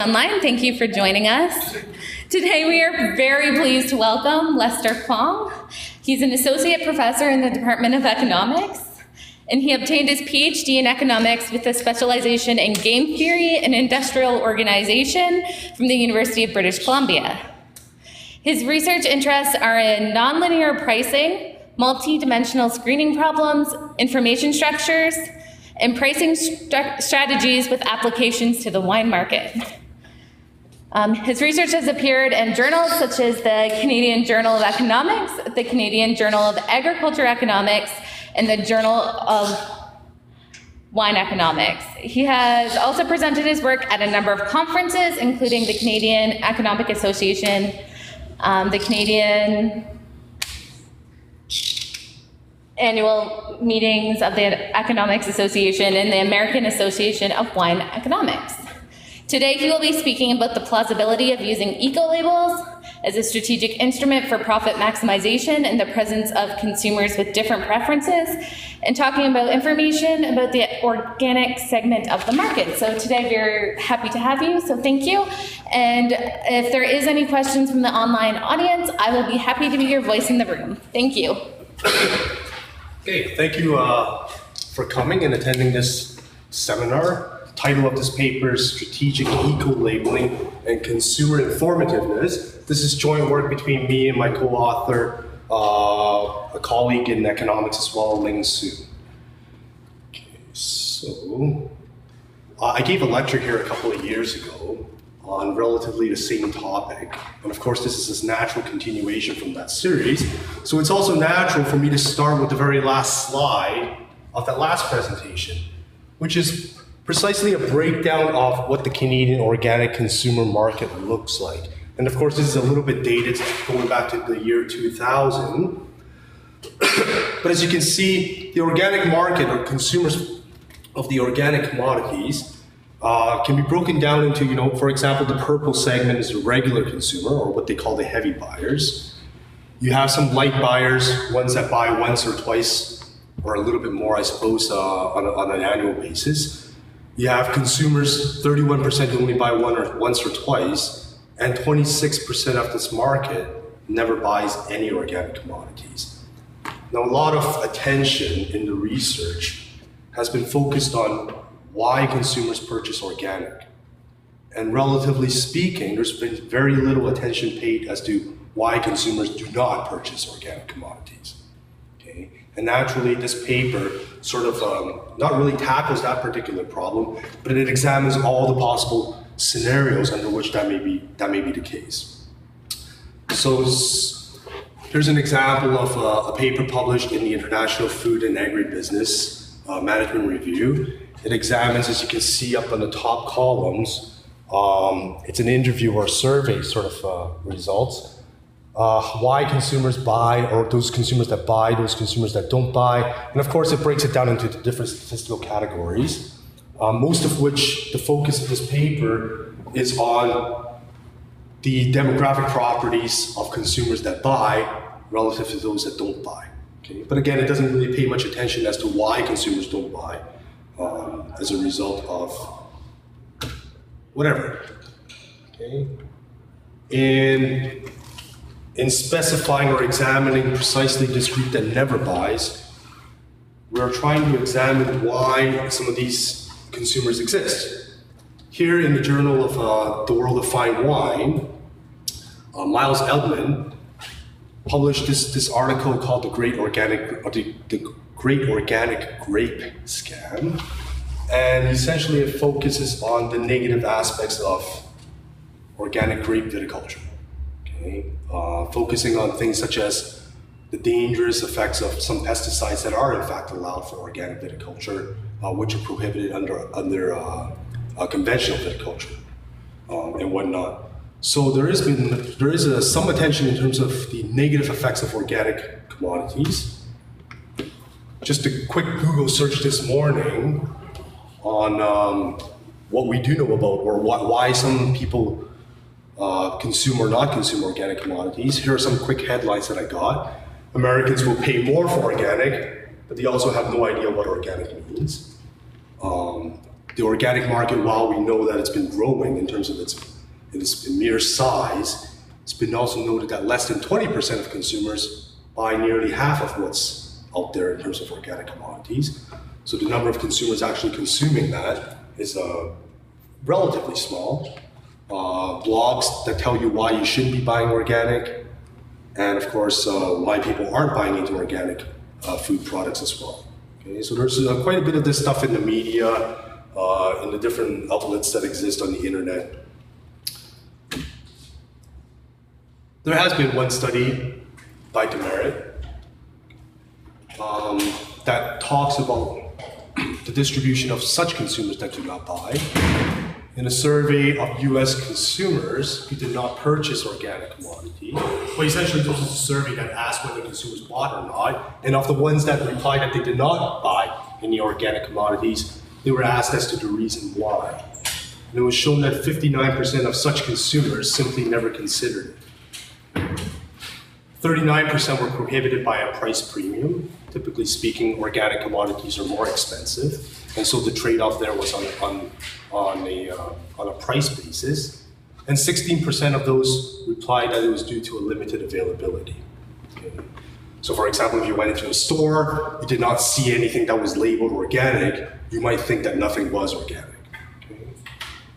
Online, thank you for joining us. Today we are very pleased to welcome Lester Kwong. He's an associate professor in the Department of Economics, and he obtained his PhD in economics with a specialization in game theory and industrial organization from the University of British Columbia. His research interests are in nonlinear pricing, multi-dimensional screening problems, information structures, and pricing strategies with applications to the wine market. His research has appeared in journals such as the Canadian Journal of Economics, the Canadian Journal of Agriculture Economics, and the Journal of Wine Economics. He has also presented his work at a number of conferences, including the Canadian Economic Association, the Canadian annual meetings of the Economics Association, and the American Association of Wine Economics. Today, he will be speaking about the plausibility of using eco-labels as a strategic instrument for profit maximization in the presence of consumers with different preferences, and talking about information about the organic segment of the market. So today, we're happy to have you, so thank you. And if there is any questions from the online audience, I will be happy to be your voice in the room. Thank you. Okay, thank you for coming and attending this seminar. Title of this paper is Strategic Eco-Labeling and Consumer Informativeness. This is joint work between me and my co-author, a colleague in economics as well, Ling Su. Okay, so I gave a lecture here a couple of years ago on relatively the same topic. And of course, this is a natural continuation from that series. So it's also natural for me to start with the very last slide of that last presentation, which is precisely a breakdown of what the Canadian organic consumer market looks like. And of course, this is a little bit dated, going back to the year 2000. But as you can see, the organic market, or consumers of the organic commodities, can be broken down into, for example, the purple segment is the regular consumer, or what they call the heavy buyers. You have some light buyers, ones that buy once or twice, or a little bit more, I suppose, on an annual basis. You have consumers, 31% who only buy once or twice, and 26% of this market never buys any organic commodities. Now, a lot of attention in the research has been focused on why consumers purchase organic. And relatively speaking, there's been very little attention paid as to why consumers do not purchase organic commodities. Okay? And naturally, this paper sort of not really tackles that particular problem, but it examines all the possible scenarios under which that may be the case. So here's an example of a paper published in the International Food and Agribusiness Management Review. It examines, as you can see up on the top columns, it's an interview or survey sort of results. Why consumers buy, or those consumers that buy, those consumers that don't buy. And of course, it breaks it down into different statistical categories, most of which the focus of this paper is on the demographic properties of consumers that buy relative to those that don't buy. Okay? But again, it doesn't really pay much attention as to why consumers don't buy as a result of whatever. Okay? In specifying or examining precisely this group that never buys, we're trying to examine why some of these consumers exist. Here in the Journal of the World of Fine Wine, Miles Eldman published this article called the Great Organic Grape Scam, and essentially it focuses on the negative aspects of organic grape viticulture. Okay? Focusing on things such as the dangerous effects of some pesticides that are in fact allowed for organic viticulture, which are prohibited under conventional viticulture and whatnot. So there is some attention in terms of the negative effects of organic commodities. Just a quick Google search this morning on what we do know about, or why some people consume or not consume organic commodities. Here are some quick headlines that I got. Americans will pay more for organic, but they also have no idea what organic means. the organic market, while we know that it's been growing in terms of its mere size, it's been also noted that less than 20% of consumers buy nearly half of what's out there in terms of organic commodities. So the number of consumers actually consuming that is relatively small. Blogs that tell you why you shouldn't be buying organic, and of course why people aren't buying into organic food products as well. Okay, so there's quite a bit of this stuff in the media, in the different outlets that exist on the internet. There has been one study by Demerit that talks about the distribution of such consumers that do not buy. In a survey of US consumers who did not purchase organic commodity, well, essentially this was a survey that asked whether consumers bought or not, and of the ones that replied that they did not buy any organic commodities, they were asked as to the reason why. And it was shown that 59% of such consumers simply never considered it. 39% were prohibited by a price premium. Typically speaking, organic commodities are more expensive, and so the trade-off there was on a price basis. And 16% of those replied that it was due to a limited availability. Okay. So for example, if you went into a store, you did not see anything that was labeled organic, you might think that nothing was organic. Okay.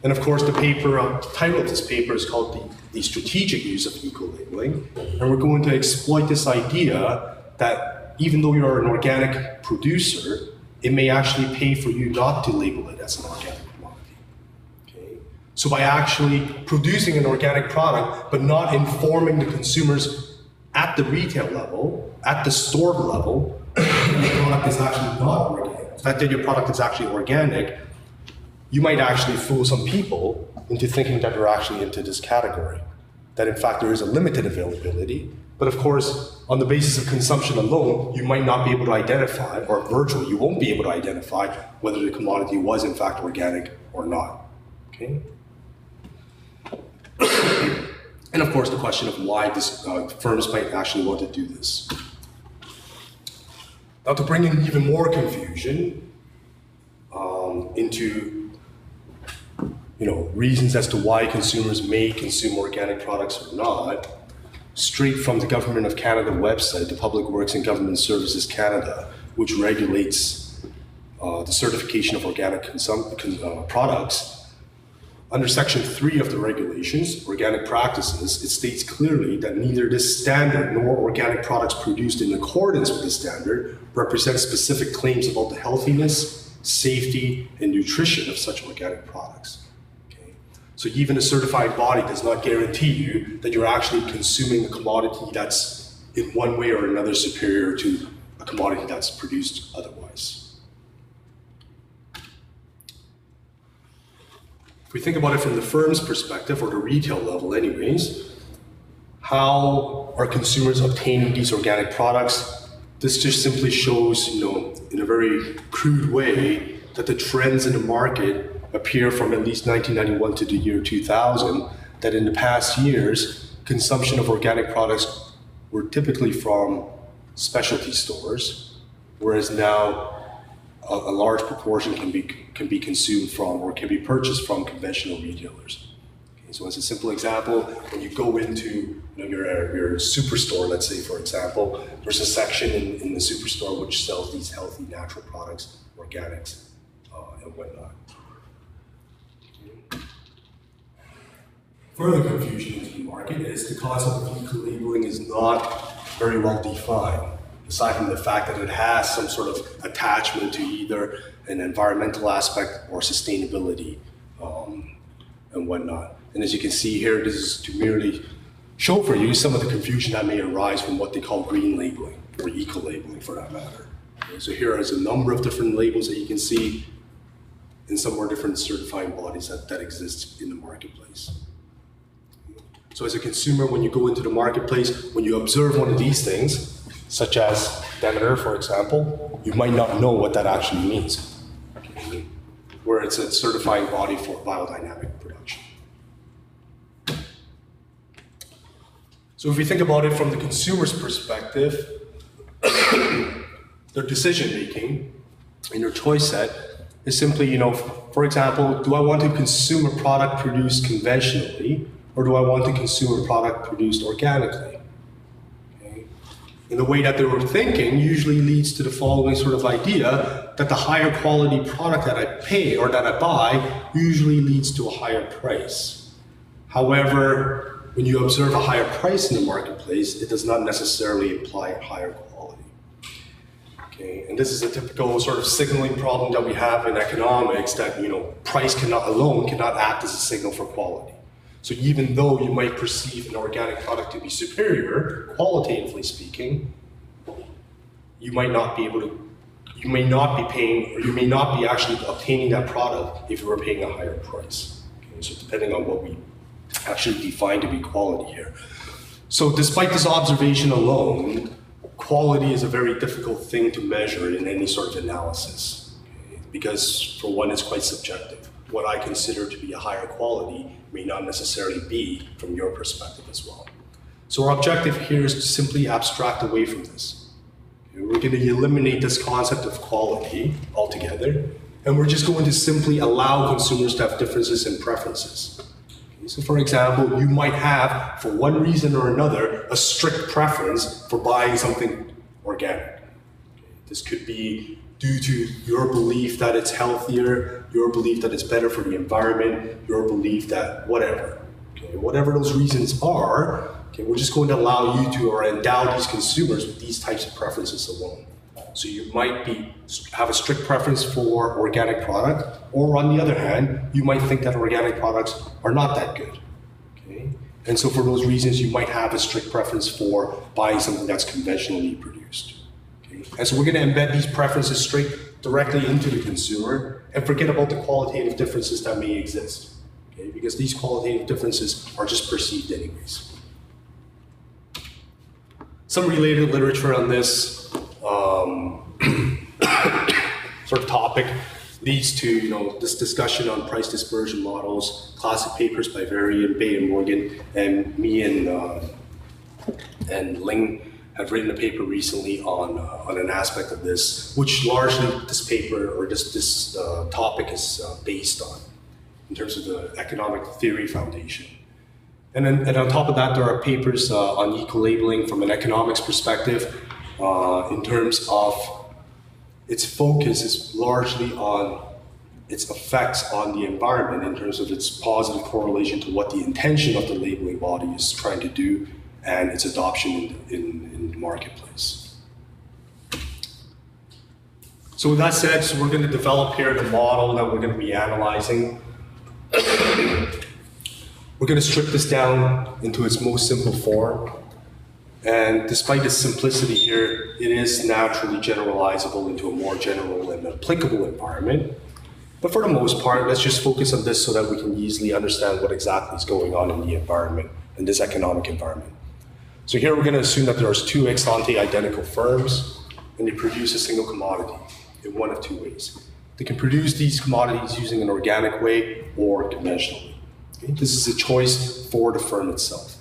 And of course, the title of this paper is called the Strategic Use of Eco-Labeling. And we're going to exploit this idea that even though you're an organic producer, it may actually pay for you not to label it as an organic commodity. Okay? So by actually producing an organic product, but not informing the consumers at the retail level, at the store level, that your product is actually not organic, that your product is actually organic, you might actually fool some people into thinking that you're actually into this category. That in fact there is a limited availability, but of course, on the basis of consumption alone, you might not be able to identify, or virtually you won't be able to identify whether the commodity was in fact organic or not. Okay? And of course, the question of why firms might actually want to do this. Now, to bring in even more confusion into reasons as to why consumers may consume organic products or not, straight from the Government of Canada website, the Public Works and Government Services Canada, which regulates the certification of organic products. Under Section 3 of the regulations, Organic Practices, it states clearly that neither this standard nor organic products produced in accordance with the standard represent specific claims about the healthiness, safety, and nutrition of such organic products. So even a certified body does not guarantee you that you're actually consuming a commodity that's in one way or another superior to a commodity that's produced otherwise. If we think about it from the firm's perspective, or the retail level anyways, how are consumers obtaining these organic products? This just simply shows, in a very crude way, that the trends in the market appear from at least 1991 to the year 2000, that in the past years, consumption of organic products were typically from specialty stores, whereas now a large proportion can be consumed from or can be purchased from conventional retailers. Okay, so as a simple example, when you go into your superstore, let's say for example, there's a section in the superstore which sells these healthy natural products, organics, and whatnot. Further confusion into the market is the concept of eco-labeling is not very well defined, aside from the fact that it has some sort of attachment to either an environmental aspect or sustainability and whatnot. And as you can see here, this is to merely show for you some of the confusion that may arise from what they call green labeling, or eco-labeling for that matter. Okay, so here is a number of different labels that you can see in some more different certifying bodies that exist in the marketplace. So as a consumer, when you go into the marketplace, when you observe one of these things, such as Demeter, for example, you might not know what that actually means, okay? Where it's a certifying body for biodynamic production. So if we think about it from the consumer's perspective, their decision making and their choice set is simply, for example, do I want to consume a product produced conventionally, or do I want to consume a product produced organically? Okay. And the way that they were thinking usually leads to the following sort of idea that the higher quality product that I pay or that I buy usually leads to a higher price. However, when you observe a higher price in the marketplace, it does not necessarily imply a higher quality. Okay, and this is a typical sort of signaling problem that we have in economics, that price alone cannot act as a signal for quality. So even though you might perceive an organic product to be superior, qualitatively speaking, you may not be paying, or you may not be actually obtaining that product if you were paying a higher price. Okay, so depending on what we actually define to be quality here. So despite this observation alone, quality is a very difficult thing to measure in any sort of analysis, okay? Because for one, it's quite subjective. What I consider to be a higher quality may not necessarily be from your perspective as well. So our objective here is to simply abstract away from this. Okay? We're going to eliminate this concept of quality altogether, and we're just going to simply allow consumers to have differences in preferences. So for example, you might have, for one reason or another, a strict preference for buying something organic. This could be due to your belief that it's healthier, your belief that it's better for the environment, your belief that whatever. Okay, whatever those reasons are, okay, we're just going to allow you to, or endow these consumers with these types of preferences alone. So you might have a strict preference for organic product, or on the other hand, you might think that organic products are not that good. Okay? And so for those reasons, you might have a strict preference for buying something that's conventionally produced. Okay? And so we're going to embed these preferences straight directly into the consumer and forget about the qualitative differences that may exist. Okay? Because these qualitative differences are just perceived anyways. Some related literature on this sort of topic leads to this discussion on price dispersion models, classic papers by Varian, Bay and Morgan, and me and Ling have written a paper recently on an aspect of this, which largely this paper or this topic is based on in terms of the economic theory foundation. And on top of that, there are papers on eco-labeling from an economics perspective. In terms of its focus is largely on its effects on the environment in terms of its positive correlation to what the intention of the labeling body is trying to do and its adoption in the marketplace. So with that said, so we're going to develop here the model that we're going to be analyzing. We're going to strip this down into its most simple form. And despite its simplicity here, it is naturally generalizable into a more general and applicable environment. But for the most part, let's just focus on this so that we can easily understand what exactly is going on in the environment, in this economic environment. So here we're going to assume that there's two ex ante identical firms, and they produce a single commodity in one of two ways. They can produce these commodities using an organic way or conventionally. Okay? This is a choice for the firm itself.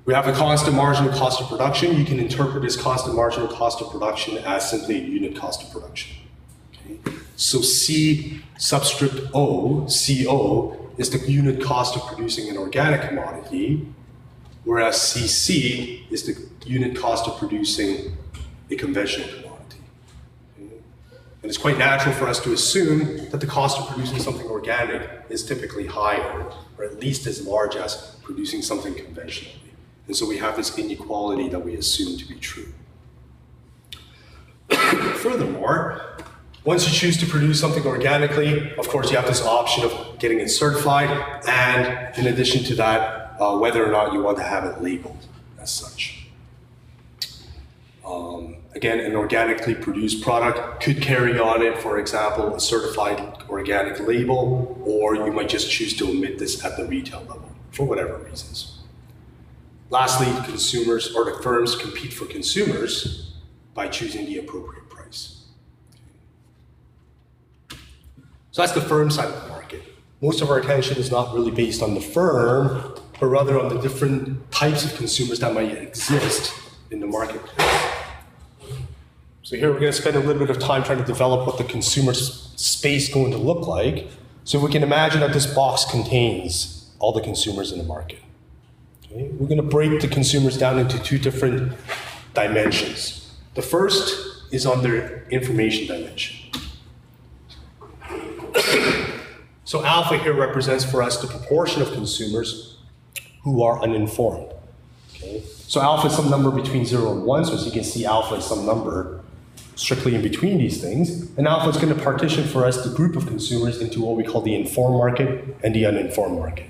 We have a constant marginal cost of production. You can interpret this constant marginal cost of production as simply a unit cost of production. Okay? So C subscript O, CO, is the unit cost of producing an organic commodity, whereas CC is the unit cost of producing a conventional commodity. Okay? And it's quite natural for us to assume that the cost of producing something organic is typically higher, or at least as large as producing something conventionally. And so we have this inequality that we assume to be true. Furthermore, once you choose to produce something organically, of course you have this option of getting it certified, and in addition to that, whether or not you want to have it labeled as such. Again, an organically produced product could carry on it, for example, a certified organic label, or you might just choose to omit this at the retail level, for whatever reasons. Lastly, consumers or the firms compete for consumers by choosing the appropriate price. So that's the firm side of the market. Most of our attention is not really based on the firm, but rather on the different types of consumers that might exist in the marketplace. So here we're going to spend a little bit of time trying to develop what the consumer space is going to look like. So we can imagine that this box contains all the consumers in the market. Okay? We're going to break the consumers down into two different dimensions. The first is on their information dimension. So alpha here represents for us the proportion of consumers who are uninformed. Okay? So alpha is some number between 0 and 1, so as you can see, alpha is some number strictly in between these things. And alpha is going to partition for us the group of consumers into what we call the informed market and the uninformed market.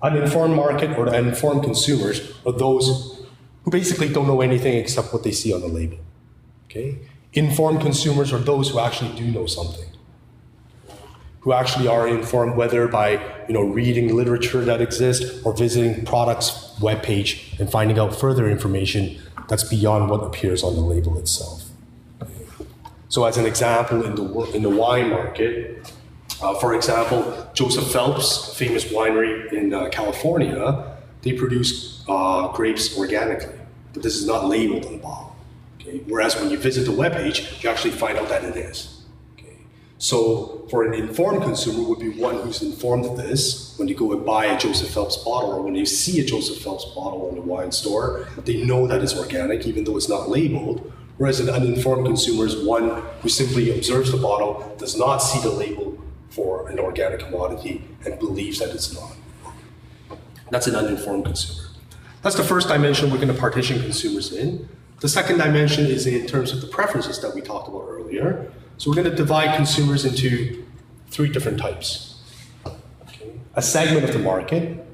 Uninformed market, or the uninformed consumers, are those who basically don't know anything except what they see on the label. Okay? Informed consumers are those who actually do know something, who actually are informed whether by reading literature that exists or visiting products webpage and finding out further information that's beyond what appears on the label itself. So as an example, in the wine market, for example, Joseph Phelps, a famous winery in California, they produce grapes organically, but this is not labeled on the bottle. Okay? Whereas when you visit the webpage, you actually find out that it is. Okay? So for an informed consumer would be one who's informed of this. When you go and buy a Joseph Phelps bottle, or when you see a Joseph Phelps bottle in the wine store, they know that it's organic, even though it's not labeled. Whereas an uninformed consumer is one who simply observes the bottle, does not see the label for an organic commodity, and believes that it's not. That's an uninformed consumer. That's the first dimension we're going to partition consumers in. The second dimension is in terms of the preferences that we talked about earlier. So we're going to divide consumers into three different types. Okay. A segment of the market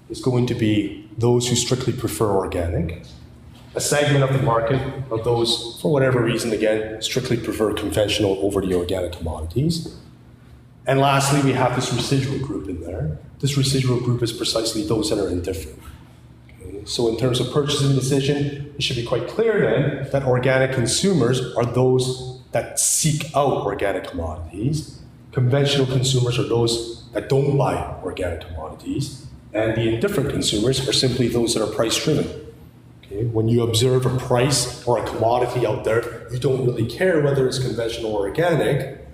is going to be those who strictly prefer organic. A segment of the market are those, for whatever reason, again, strictly prefer conventional over the organic commodities. And lastly, we have this residual group in there. This residual group is precisely those that are indifferent. Okay? So in terms of purchasing decision, it should be quite clear then that organic consumers are those that seek out organic commodities. Conventional consumers are those that don't buy organic commodities. And the indifferent consumers are simply those that are price-driven. Okay? When you observe a price or a commodity out there, you don't really care whether it's conventional or organic,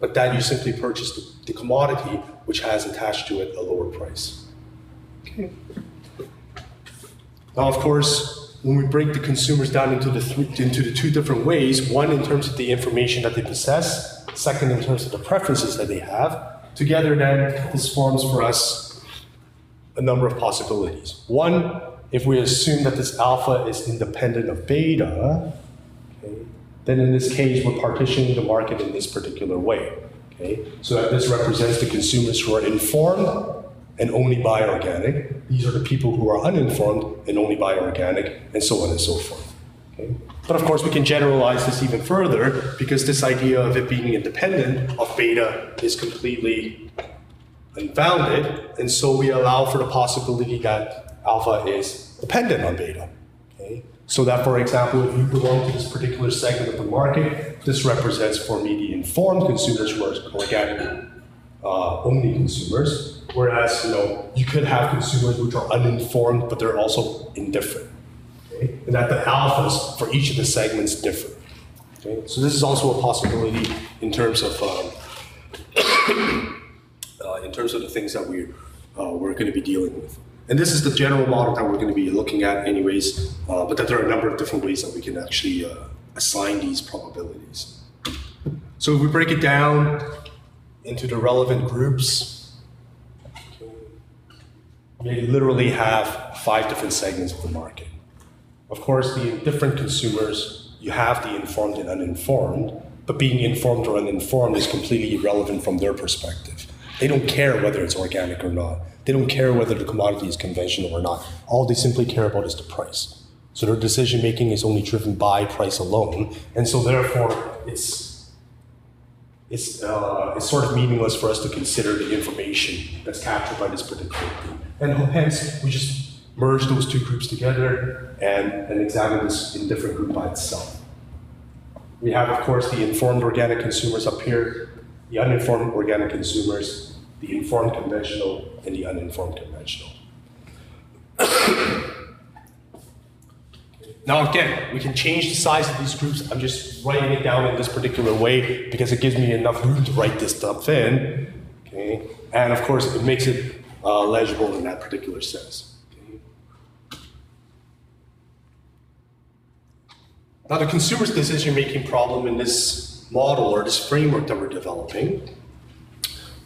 but that you simply purchase the commodity which has attached to it a lower price. Okay. Now, of course, when we break the consumers down into the two different ways, one in terms of the information that they possess, second in terms of the preferences that they have, together then this forms for us a number of possibilities. One, if we assume that this alpha is independent of beta, okay, then in this case, we're partitioning the market in this particular way. Okay? So that this represents the consumers who are informed and only buy organic. These are the people who are uninformed and only buy organic, and so on and so forth. Okay? But of course, we can generalize this even further, because this idea of it being independent of beta is completely unfounded, and so we allow for the possibility that alpha is dependent on beta. Okay? So that, for example, if you belong to this particular segment of the market, this represents for me the informed consumers who are organic only consumers, whereas you could have consumers which are uninformed, but they're also indifferent. Okay? And that the alphas for each of the segments differ. Okay? So this is also a possibility in terms of the things that we're going to be dealing with. And this is the general model that we're going to be looking at anyways, but that there are a number of different ways that we can actually assign these probabilities. So if we break it down into the relevant groups, we literally have 5 different segments of the market. Of course, the different consumers, you have the informed and uninformed, but being informed or uninformed is completely irrelevant from their perspective. They don't care whether it's organic or not. They don't care whether the commodity is conventional or not. All they simply care about is the price. So their decision making is only driven by price alone, and so therefore it's sort of meaningless for us to consider the information that's captured by this particular group. And hence, we just merge those two groups together and examine this indifferent group by itself. We have, of course, the informed organic consumers up here, the uninformed organic consumers, the informed conventional, and the uninformed conventional. Now again, we can change the size of these groups. I'm just writing it down in this particular way because it gives me enough room to write this stuff in. Okay? And of course, it makes it legible in that particular sense. Okay? Now the consumer's decision-making problem in this model or this framework that we're developing,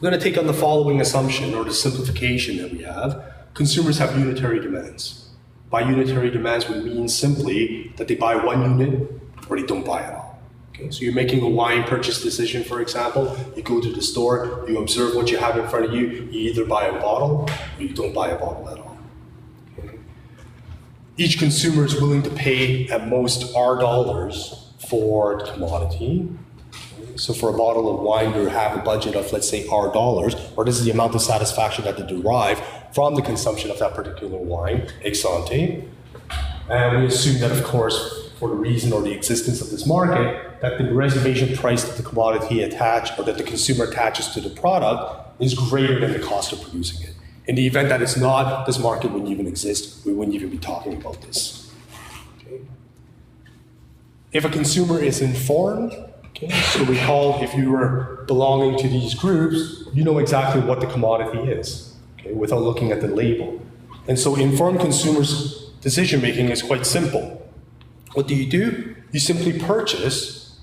we're going to take on the following assumption or the simplification that we have. Consumers have unitary demands. By unitary demands, we mean simply that they buy one unit or they don't buy at all. Okay? So you're making a wine purchase decision, for example. You go to the store, you observe what you have in front of you. You either buy a bottle or you don't buy a bottle at all. Okay? Each consumer is willing to pay at most $R for the commodity. So for a bottle of wine, you have a budget of, let's say, $R, or this is the amount of satisfaction that they derive from the consumption of that particular wine, ex ante. And we assume that, of course, for the reason or the existence of this market, that the reservation price that the commodity attached or that the consumer attaches to the product is greater than the cost of producing it. In the event that it's not, this market wouldn't even exist. We wouldn't even be talking about this. Okay. If a consumer is informed, okay, so recall if you were belonging to these groups, you know exactly what the commodity is, okay, without looking at the label. And so informed consumers' decision making is quite simple. What do? You simply purchase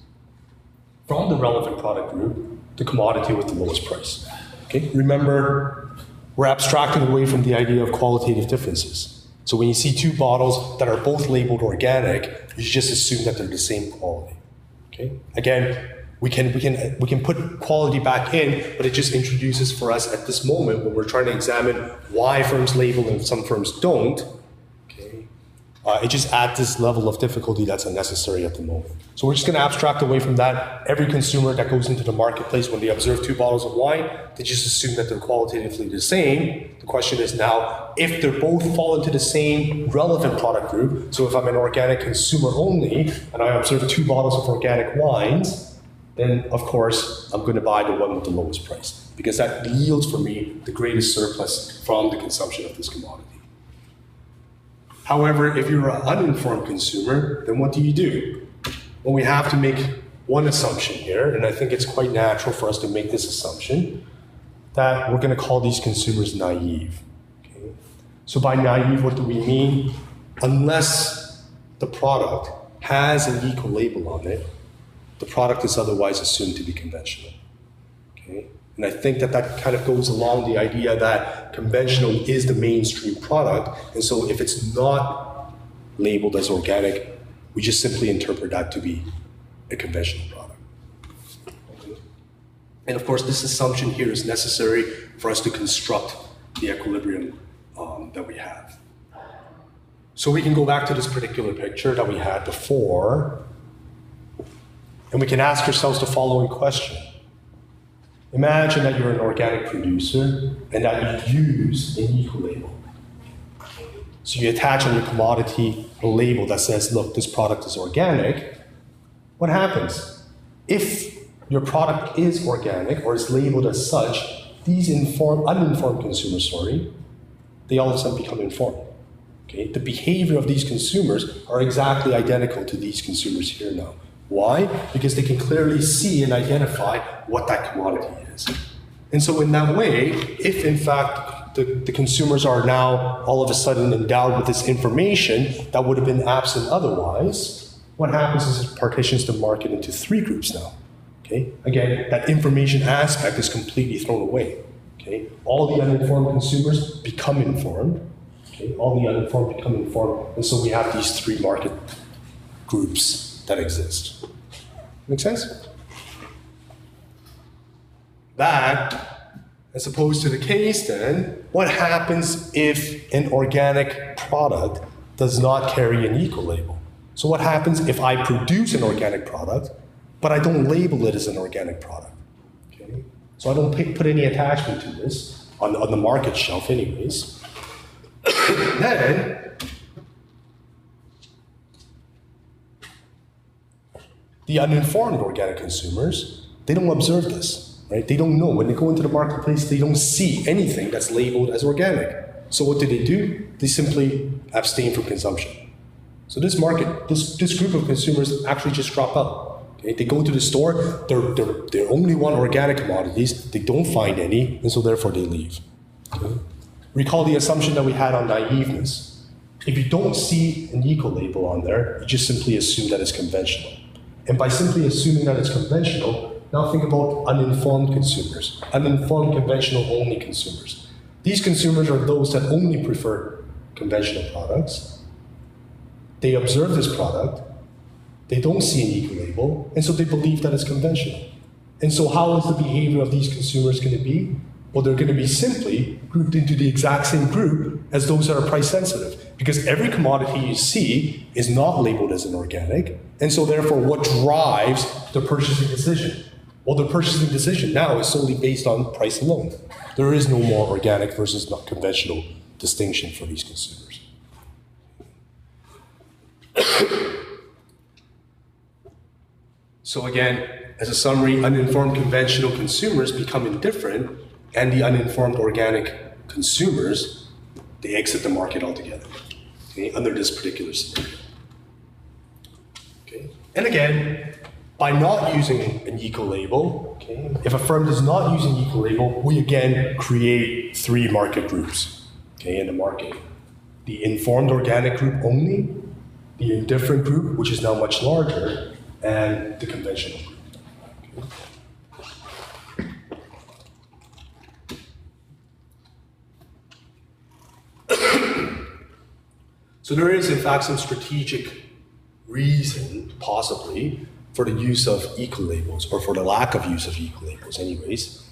from the relevant product group the commodity with the lowest price. Okay? Remember, we're abstracting away from the idea of qualitative differences. So when you see two bottles that are both labeled organic, you just assume that they're the same quality. Okay? Again, we can put quality back in, but it just introduces for us at this moment when we're trying to examine why firms label and some firms don't. Okay? It just adds this level of difficulty that's unnecessary at the moment. So we're just going to abstract away from that. Every consumer that goes into the marketplace, when they observe two bottles of wine, they just assume that they're qualitatively the same. The question is now, if they both fall into the same relevant product group, so if I'm an organic consumer only, and I observe two bottles of organic wines, then of course, I'm going to buy the one with the lowest price, because that yields for me the greatest surplus from the consumption of this commodity. However, if you're an uninformed consumer, then what do? Well, we have to make one assumption here, and I think it's quite natural for us to make this assumption, that we're going to call these consumers naive. Okay? So by naive, what do we mean? Unless the product has an eco label on it, the product is otherwise assumed to be conventional. Okay? And I think that that kind of goes along the idea that conventional is the mainstream product, and so if it's not labeled as organic, we just simply interpret that to be a conventional product. Okay? And of course, this assumption here is necessary for us to construct the equilibrium that we have. So we can go back to this particular picture that we had before, and we can ask ourselves the following question. Imagine that you're an organic producer and that you use an eco label. So you attach on your commodity a label that says, look, this product is organic. What happens? If your product is organic or is labeled as such, these uninformed consumers, they all of a sudden become informed. Okay? The behavior of these consumers are exactly identical to these consumers here now. Why? Because they can clearly see and identify what that commodity is. And so in that way, if in fact the consumers are now all of a sudden endowed with this information that would have been absent otherwise, what happens is it partitions the market into three groups now. Okay? Again, that information aspect is completely thrown away. Okay? All the uninformed consumers become informed. Okay? All the uninformed become informed. And so we have these three market groups that exist. Make sense? That, as opposed to the case then, what happens if an organic product does not carry an eco label? So what happens if I produce an organic product, but I don't label it as an organic product? Okay? So I don't put any attachment to this on the market shelf anyways. Then, the uninformed organic consumers, they don't observe this, right? They don't know. When they go into the marketplace, they don't see anything that's labeled as organic. So what do? They simply abstain from consumption. So this market, this group of consumers actually just drop out. Okay? They go to the store, they only want organic commodities, they don't find any, and so therefore they leave. Okay? Recall the assumption that we had on naiveness. If you don't see an eco label on there, you just simply assume that it's conventional. And by simply assuming that it's conventional, now think about uninformed consumers, uninformed conventional only consumers. These consumers are those that only prefer conventional products. They observe this product, they don't see an eco label, and so they believe that it's conventional. And so how is the behavior of these consumers going to be? Well, they're going to be simply grouped into the exact same group as those that are price sensitive, because every commodity you see is not labeled as an organic, and so therefore what drives the purchasing decision? Well, the purchasing decision now is solely based on price alone. There is no more organic versus not conventional distinction for these consumers. So again, as a summary, uninformed conventional consumers become indifferent, and the uninformed organic consumers, they exit the market altogether, okay, under this particular scenario. Okay. And again, by not using an eco label, okay, if a firm does not use an eco label, we again create three market groups, okay, in the market. The informed organic group only, the indifferent group, which is now much larger, and the conventional group. Okay. So there is, in fact, some strategic reason, possibly, for the use of eco-labels, or for the lack of use of eco-labels anyways.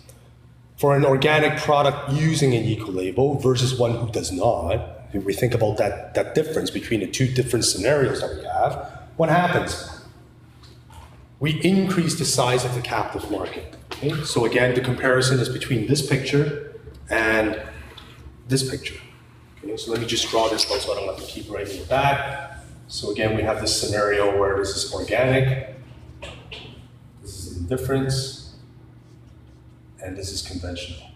For an organic product using an eco-label versus one who does not, if we think about that difference between the two different scenarios that we have, what happens? We increase the size of the captive market. Okay? So again, the comparison is between this picture and this picture. Okay, so let me just draw this one so I don't have to keep writing it back. So again, we have this scenario where this is organic, this is indifference, and this is conventional.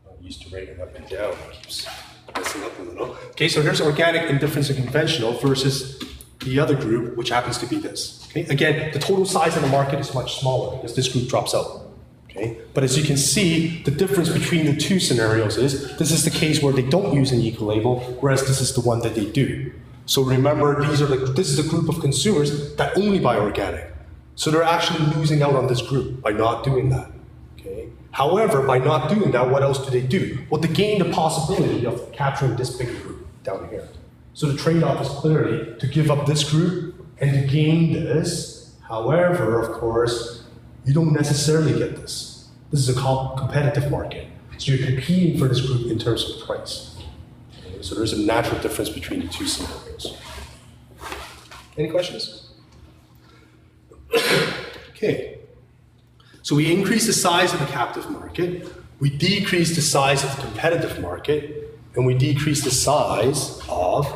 I'm used to writing up and down, it keeps messing up a little. Okay, so here's organic, indifference, and conventional versus the other group, which happens to be this. Okay, again, the total size of the market is much smaller because this group drops out. Okay? But as you can see, the difference between the two scenarios is this is the case where they don't use an eco label, whereas this is the one that they do. So remember, this is a group of consumers that only buy organic. So they're actually losing out on this group by not doing that. Okay? However, by not doing that, what else do they do? Well, they gain the possibility of capturing this bigger group down here. So the trade-off is clearly to give up this group and to gain this. However, of course, you don't necessarily get this. This is a competitive market. So you're competing for this group in terms of price. Okay, so there's a natural difference between the two scenarios. Any questions? Okay. So we increase the size of the captive market, we decrease the size of the competitive market, and we decrease the size of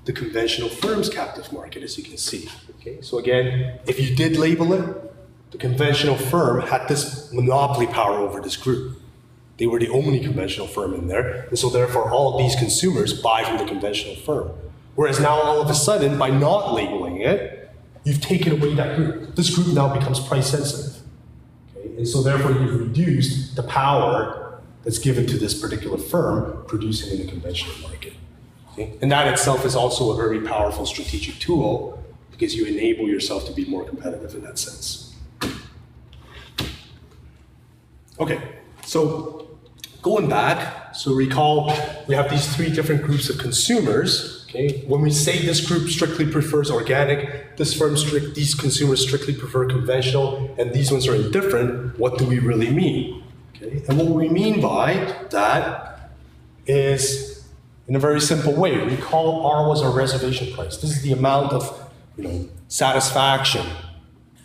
the conventional firm's captive market, as you can see. Okay, so again, if you did label it, the conventional firm had this monopoly power over this group. They were the only conventional firm in there, and so therefore all of these consumers buy from the conventional firm. Whereas now all of a sudden, by not labeling it, you've taken away that group. This group now becomes price sensitive. Okay? And so therefore you've reduced the power that's given to this particular firm producing in the conventional market. Okay? And that itself is also a very powerful strategic tool because you enable yourself to be more competitive in that sense. Okay, so going back, so recall we have these three different groups of consumers. Okay, when we say this group strictly prefers organic, these consumers strictly prefer conventional, and these ones are indifferent, what do we really mean? Okay, and what we mean by that is in a very simple way. Recall R was our reservation price. This is the amount of satisfaction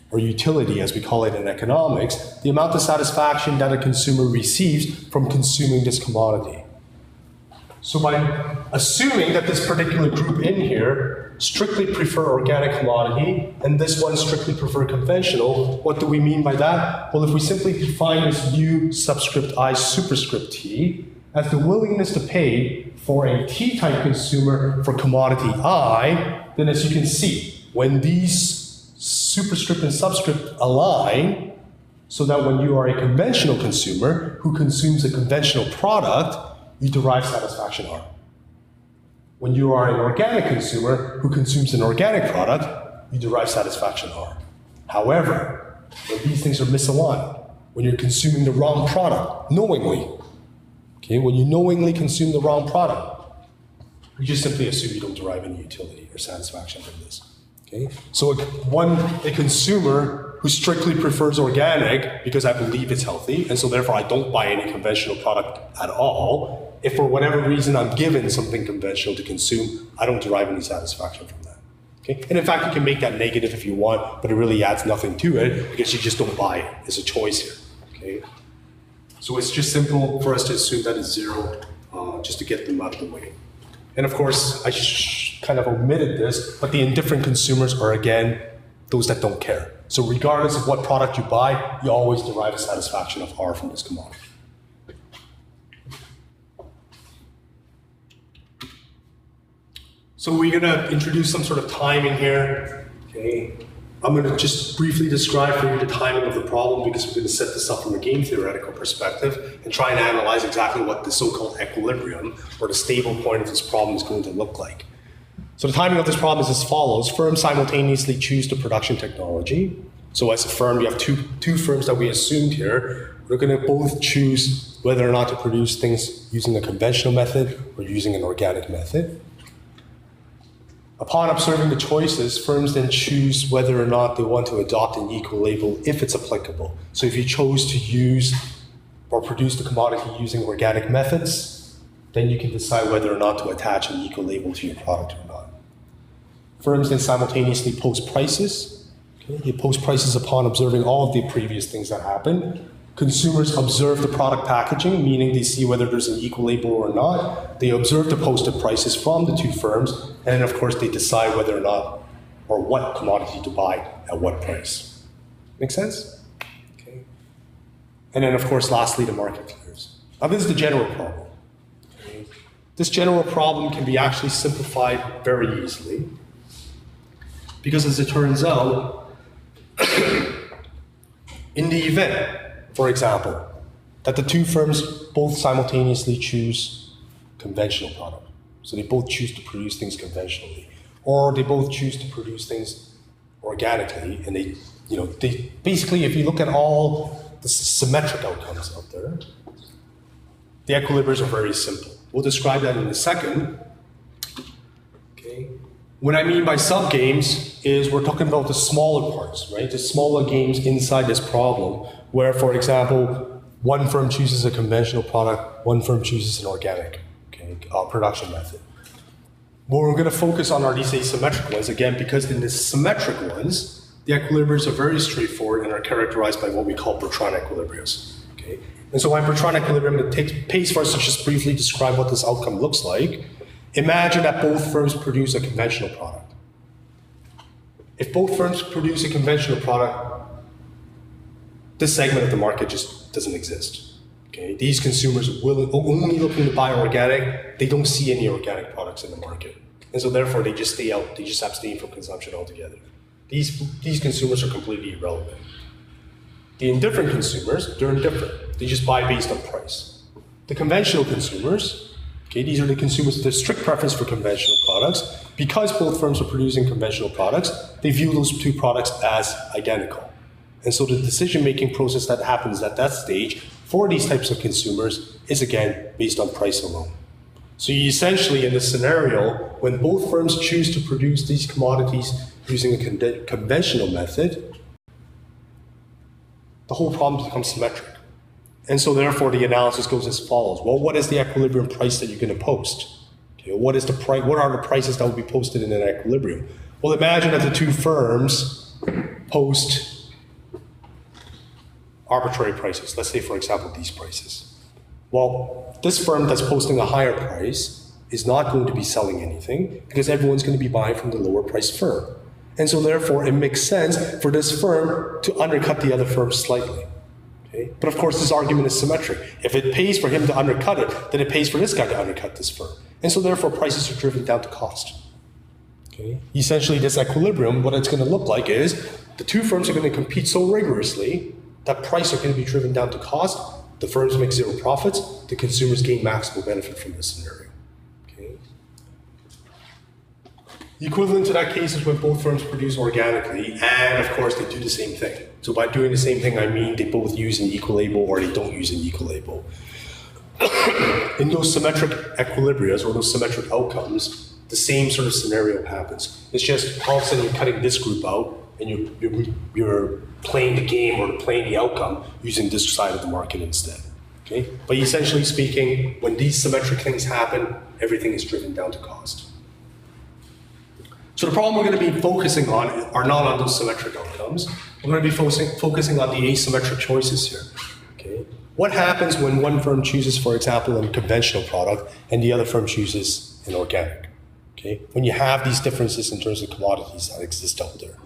or utility, as we call it in economics, the amount of satisfaction that a consumer receives from consuming this commodity. So by assuming that this particular group in here strictly prefer organic commodity and this one strictly prefer conventional, what do we mean by that? Well, if we simply define this U subscript I superscript T, as the willingness to pay for a T-type consumer for commodity I, then as you can see, when these superscript and subscript align, so that when you are a conventional consumer who consumes a conventional product, you derive satisfaction R. When you are an organic consumer who consumes an organic product, you derive satisfaction R. However, when these things are misaligned, when you're consuming the wrong product, knowingly, okay, when you knowingly consume the wrong product, you just simply assume you don't derive any utility or satisfaction from this. Okay? So a consumer who strictly prefers organic because I believe it's healthy, and so therefore I don't buy any conventional product at all, if for whatever reason I'm given something conventional to consume, I don't derive any satisfaction from that. Okay? And in fact, you can make that negative if you want, but it really adds nothing to it because you just don't buy it. It's a choice here. Okay? So it's just simple for us to assume that it's zero, just to get them out of the way. And of course, I kind of omitted this, but the indifferent consumers are, again, those that don't care. So regardless of what product you buy, you always derive a satisfaction of R from this commodity. So we're gonna introduce some sort of timing here, okay? I'm gonna just briefly describe for you the timing of the problem because we're gonna set this up from a game theoretical perspective and try and analyze exactly what the so-called equilibrium or the stable point of this problem is going to look like. So the timing of this problem is as follows. Firms simultaneously choose the production technology. So as a firm, you have two firms that we assumed here. We're gonna both choose whether or not to produce things using a conventional method or using an organic method. Upon observing the choices, firms then choose whether or not they want to adopt an equal label if it's applicable. So if you chose to use or produce the commodity using organic methods, then you can decide whether or not to attach an equal label to your product or not. Firms then simultaneously post prices. Okay? You post prices upon observing all of the previous things that happen. Consumers observe the product packaging, meaning they see whether there's an equal label or not. They observe the posted prices from the two firms, and then of course they decide whether or not, or what commodity to buy at what price. Make sense? Okay. And then of course, lastly, the market clears. Now this is the general problem. Okay. This general problem can be actually simplified very easily, because as it turns out, in the event, for example, that the two firms both simultaneously choose conventional product. So they both choose to produce things conventionally. Or they both choose to produce things organically. And they basically, if you look at all the symmetric outcomes out there, the equilibriums are very simple. We'll describe that in a second. Okay. What I mean by sub-games is we're talking about the smaller parts, right? The smaller games inside this problem, where, for example, one firm chooses a conventional product, one firm chooses an organic production method. What we're going to focus on are these asymmetric ones, again, because in the symmetric ones, the equilibriums are very straightforward and are characterized by what we call Bertrand equilibriums. Okay? And so by Bertrand equilibrium, it takes pace for us to just briefly describe what this outcome looks like. Imagine that both firms produce a conventional product. If both firms produce a conventional product, this segment of the market just doesn't exist. Okay? These consumers are only looking to buy organic. They don't see any organic products in the market. And so therefore they just stay out. They just abstain from consumption altogether. These consumers are completely irrelevant. The indifferent consumers, they're indifferent. They just buy based on price. The conventional consumers, okay, these are the consumers with a strict preference for conventional products. Because both firms are producing conventional products, they view those two products as identical. And so the decision-making process that happens at that stage for these types of consumers is, again, based on price alone. So you essentially, in this scenario, when both firms choose to produce these commodities using a conventional method, the whole problem becomes symmetric. And so therefore, the analysis goes as follows. Well, what is the equilibrium price that you're going to post? Okay, what are the prices that will be posted in an equilibrium? Well, imagine that the two firms post arbitrary prices. Let's say, for example, these prices. Well, this firm that's posting a higher price is not going to be selling anything because everyone's going to be buying from the lower priced firm. And so therefore, it makes sense for this firm to undercut the other firm slightly. Okay? But of course, this argument is symmetric. If it pays for him to undercut it, then it pays for this guy to undercut this firm. And so therefore, prices are driven down to cost. Okay? Essentially, this equilibrium, what it's going to look like is the two firms are going to compete so rigorously that price are going to be driven down to cost. The firms make zero profits. The consumers gain maximal benefit from this scenario. Okay? The equivalent to that case is when both firms produce organically, and of course, they do the same thing. So by doing the same thing, I mean they both use an equal label or they don't use an equal label. In those symmetric equilibrias or those symmetric outcomes, the same sort of scenario happens. It's just all of a sudden you're cutting this group out and you're playing the game or playing the outcome using this side of the market instead. Okay? But essentially speaking, when these symmetric things happen, everything is driven down to cost. So the problem we're going to be focusing on are not on those symmetric outcomes. We're going to be focusing on the asymmetric choices here. Okay? What happens when one firm chooses, for example, a conventional product and the other firm chooses an organic? Okay? When you have these differences in terms of commodities that exist out there.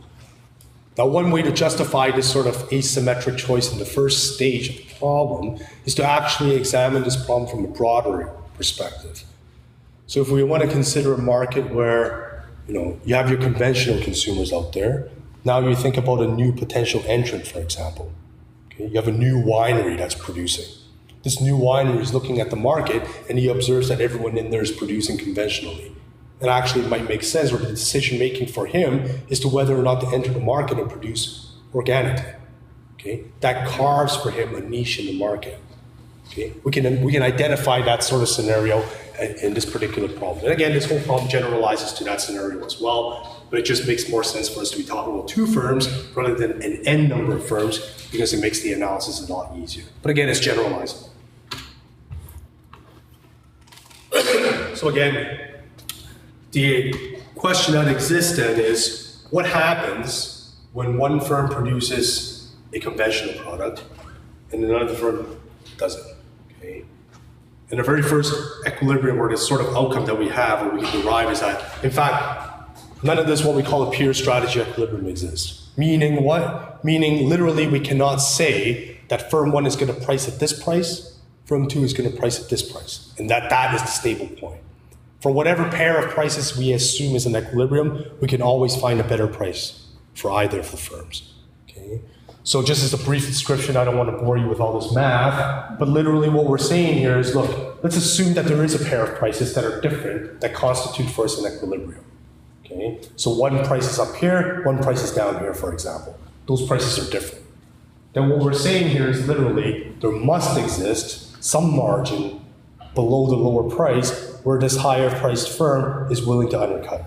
Now, one way to justify this sort of asymmetric choice in the first stage of the problem is to actually examine this problem from a broader perspective. So if we want to consider a market where you have your conventional consumers out there, now you think about a new potential entrant, for example. Okay? You have a new winery that's producing. This new winery is looking at the market and he observes that everyone in there is producing conventionally. And actually it might make sense, or the decision making for him is to whether or not to enter the market and produce organically. Okay? That carves for him a niche in the market. Okay? We can identify that sort of scenario in this particular problem. And again, this whole problem generalizes to that scenario as well, but it just makes more sense for us to be talking about two firms rather than an n number of firms because it makes the analysis a lot easier. But again, it's generalizable. So again, the question that exists then is, what happens when one firm produces a conventional product and another firm doesn't? Okay. And the very first equilibrium or this sort of outcome that we have or we can derive is that, in fact, none of this what we call a pure strategy equilibrium exists. Meaning what? Meaning literally we cannot say that firm one is going to price at this price, firm two is going to price at this price, and that is the stable point. For whatever pair of prices we assume is an equilibrium, we can always find a better price for either of the firms. Okay? So just as a brief description, I don't want to bore you with all this math, but literally what we're saying here is, look, let's assume that there is a pair of prices that are different that constitute for us an equilibrium. Okay? So one price is up here, one price is down here, for example. Those prices are different. Then what we're saying here is literally there must exist some margin below the lower price where this higher priced firm is willing to undercut.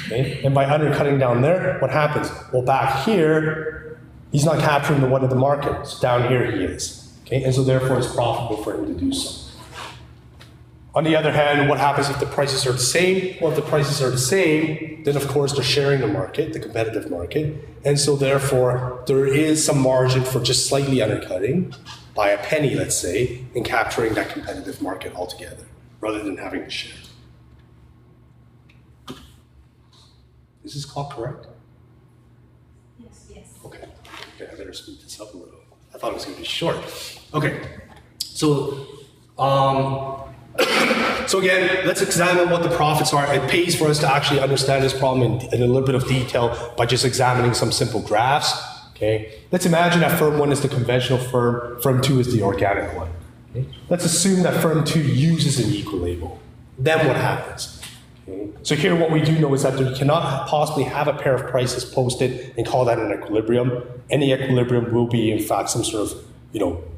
Okay? And by undercutting down there, what happens? Well, back here, he's not capturing the one of the market. So down here he is. Okay? And so therefore it's profitable for him to do so. On the other hand, what happens if the prices are the same? Well, if the prices are the same, then of course they're sharing the market, the competitive market. And so therefore there is some margin for just slightly undercutting by a penny, let's say, and capturing that competitive market altogether, rather than having to share. Is this clock correct? Yes. Okay, I better speed this up a little. I thought it was going to be short. Okay, so again, let's examine what the profits are. It pays for us to actually understand this problem in a little bit of detail by just examining some simple graphs. Okay, let's imagine that firm one is the conventional firm, firm two is the organic one. Okay? Let's assume that firm two uses an equal label. Then what happens? Okay? So here what we do know is that you cannot possibly have a pair of prices posted and call that an equilibrium. Any equilibrium will be in fact some sort of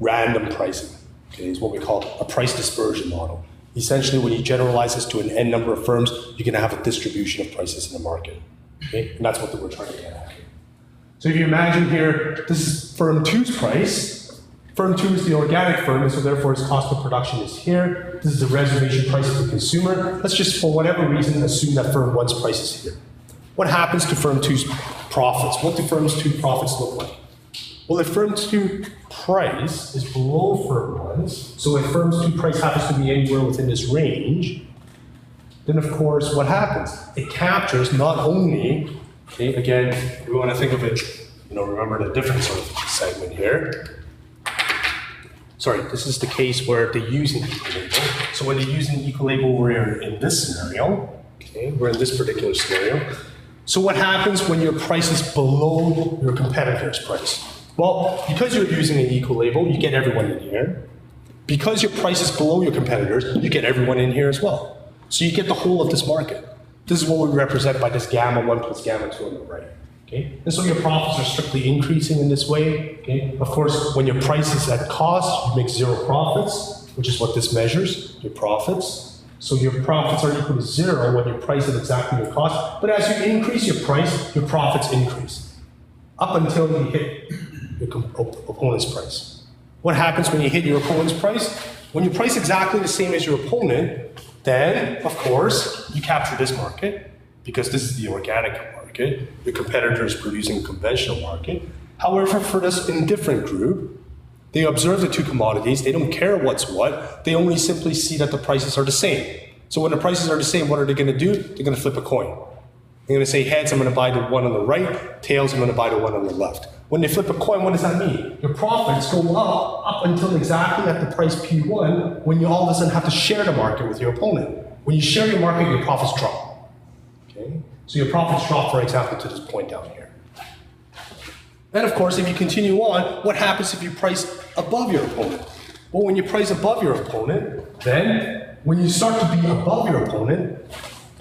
random pricing. Okay, is what we call a price dispersion model. Essentially, when you generalize this to an n number of firms, you're going to have a distribution of prices in the market. Okay? And that's what we're trying to get at here. So if you imagine here, this is firm two's price. Firm two is the organic firm, and so therefore its cost of production is here. This is the reservation price of the consumer. Let's just, for whatever reason, assume that firm one's price is here. What happens to firm two's profits? What do firm two's profits look like? Well, if firm two price is below firm one's, so if firm two price happens to be anywhere within this range, then of course what happens? It captures not only, okay, again, we want to think of it, remember the different sort of segment here. sorry, this is the case where they use an equilabel. So when they use an equilabel, we're in this scenario. Okay, we're in this particular scenario. So what happens when your price is below your competitor's price? Well, because you're using an equilabel, you get everyone in here. Because your price is below your competitors, you get everyone in here as well. So you get the whole of this market. This is what we represent by this gamma 1 plus gamma 2 on the right. Okay? And so your profits are strictly increasing in this way. Okay? Of course, when your price is at cost, you make zero profits, which is what this measures, your profits. So your profits are equal to zero when your price is exactly your cost. But as you increase your price, your profits increase. Up until you hit your opponent's price. What happens when you hit your opponent's price? When you price exactly the same as your opponent, then, of course, you capture this market, because this is the organic market. Your competitor is producing a conventional market. However, for this indifferent group, they observe the two commodities. They don't care what's what. They only simply see that the prices are the same. So when the prices are the same, what are they going to do? They're going to flip a coin. They're going to say, heads, I'm going to buy the one on the right. Tails, I'm going to buy the one on the left. When they flip a coin, what does that mean? Your profits go up until exactly at the price P1, when you all of a sudden have to share the market with your opponent. When you share your market, your profits drop. Okay? So your profits drop, for example, to this point down here. Then, of course, if you continue on, what happens if you price above your opponent? Well, when you price above your opponent, then when you start to be above your opponent,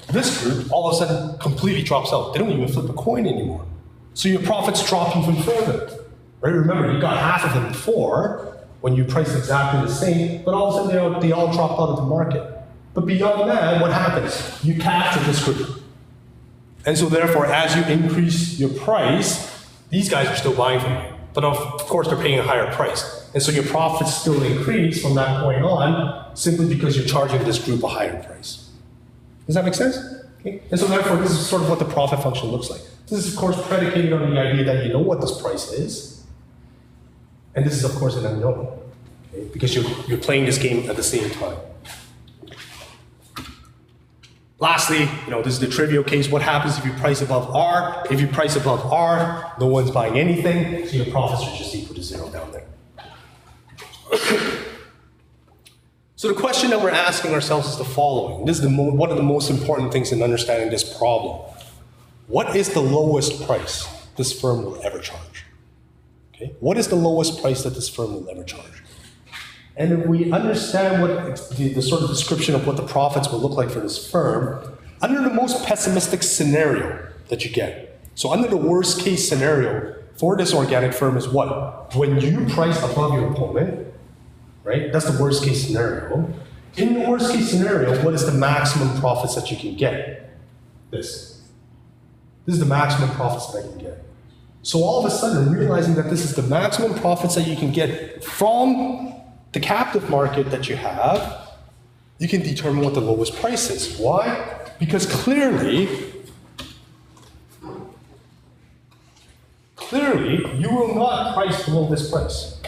this group all of a sudden completely drops out. They don't even flip a coin anymore. So your profits drop even further. Right? Remember, you got half of them before when you priced exactly the same, but all of a sudden they all drop out of the market. But beyond that, what happens? You capture this group. And so therefore, as you increase your price, these guys are still buying from you. But of course, they're paying a higher price. And so your profits still increase from that point on, simply because you're charging this group a higher price. Does that make sense? Okay. And so therefore, this is sort of what the profit function looks like. This is, of course, predicated on the idea that you know what this price is. And this is, of course, an unknown. Okay? Because you're playing this game at the same time. Lastly, this is the trivial case. What happens if you price above R? If you price above R, no one's buying anything, so your profits are just equal to zero down there. So the question that we're asking ourselves is the following. This is one of the most important things in understanding this problem. What is the lowest price this firm will ever charge? Okay? What is the lowest price that this firm will ever charge? And if we understand what the sort of description of what the profits will look like for this firm, under the most pessimistic scenario that you get, so under the worst case scenario for this organic firm is what? When you price above your opponent, right? That's the worst case scenario. In the worst case scenario, what is the maximum profits that you can get? This is the maximum profits that I can get. So all of a sudden, realizing that this is the maximum profits that you can get from the captive market that you have, you can determine what the lowest price is. Why? Because clearly, you will not price below this price.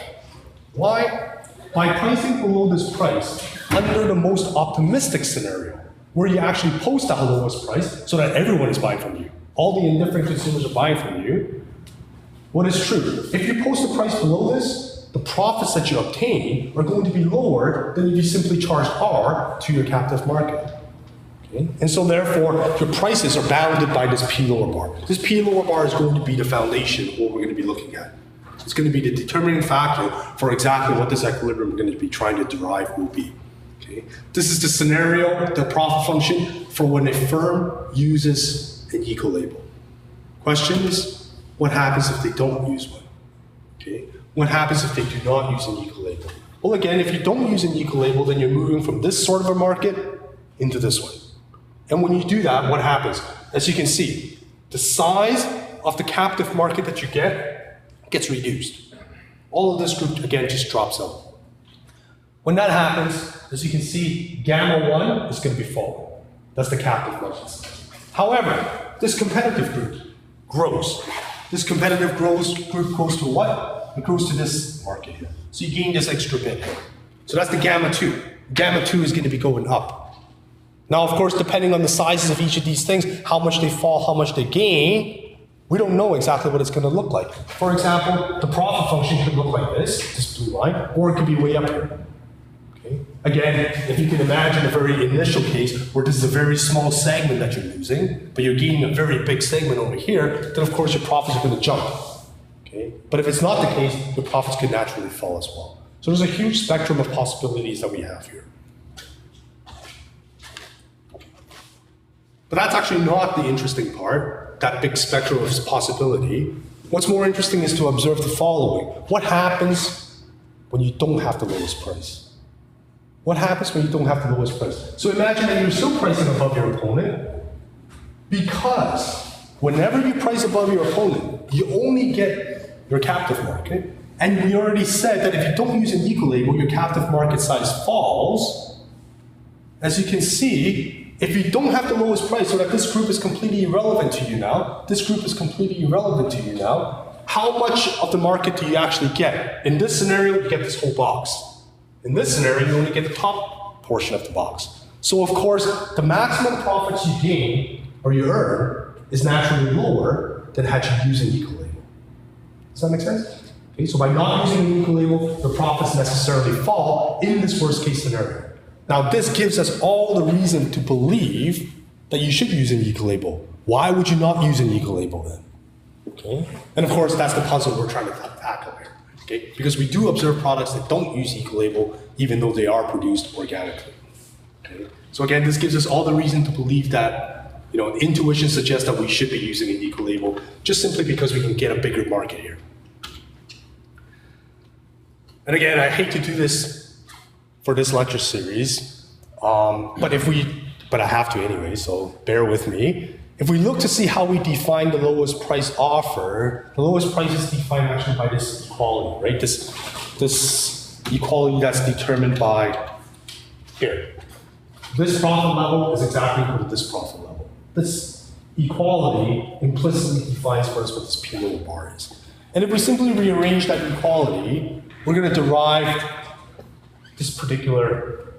Why? By pricing below this price, under the most optimistic scenario, where you actually post the lowest price so that everyone is buying from you. All the indifferent consumers are buying from you. What is true? If you post a price below this, the profits that you obtain are going to be lower than if you simply charge R to your captive market. Okay? And so therefore, your prices are bounded by this P lower bar. This P lower bar is going to be the foundation of what we're going to be looking at. It's going to be the determining factor for exactly what this equilibrium we're going to be trying to derive will be. Okay? This is the scenario, the profit function, for when a firm uses an equilabel. Question is, what happens if they don't use one? Okay? What happens if they do not use an equilabel? Well, again, if you don't use an equilabel, then you're moving from this sort of a market into this one. And when you do that, what happens? As you can see, the size of the captive market that you get gets reduced. All of this group, again, just drops out. When that happens, as you can see, gamma 1 is going to be full. That's the captive market. However, this competitive group grows. This competitive group grows to what? It grows to this market here. So you gain this extra bit here. So that's the gamma 2. Gamma 2 is going to be going up. Now, of course, depending on the sizes of each of these things, how much they fall, how much they gain, We don't know exactly what it's going to look like. For example, the profit function could look like this blue line, or it could be way up here. Okay? Again, if you can imagine a very initial case where this is a very small segment that you're losing, but you're gaining a very big segment over here, then of course your profits are going to jump. Okay? But if it's not the case, your profits could naturally fall as well. So there's a huge spectrum of possibilities that we have here. But that's actually not the interesting part, that big spectrum of possibility. What's more interesting is to observe the following. What happens when you don't have the lowest price? What happens when you don't have the lowest price? So imagine that you're still pricing above your opponent, because whenever you price above your opponent, you only get your captive market. And we already said that if you don't use an equal-label, your captive market size falls. As you can see, if you don't have the lowest price, so that this group is completely irrelevant to you now, this group is completely irrelevant to you now, how much of the market do you actually get? In this scenario, you get this whole box. In this scenario, you only get the top portion of the box. So of course, the maximum profits you gain, or you earn, is naturally lower than had you used an equal label. Does that make sense? Okay, so by not using an equal label, the profits necessarily fall in this worst case scenario. Now, this gives us all the reason to believe that you should use an equal label. Why would you not use an equal label then? Okay? And of course, that's the puzzle we're trying to tackle here. Okay? Because we do observe products that don't use equal label, even though they are produced organically. Okay? So again, this gives us all the reason to believe that, intuition suggests that we should be using an equal label, just simply because we can get a bigger market here. And again, I hate to do this for this lecture series, but I have to anyway, so bear with me. If we look to see how we define the lowest price offer, the lowest price is defined actually by this equality, right? This equality that's determined by here. This profit level is exactly equal to this profit level. This equality implicitly defines for us what this P little bar is. And if we simply rearrange that equality, we're going to derive this particular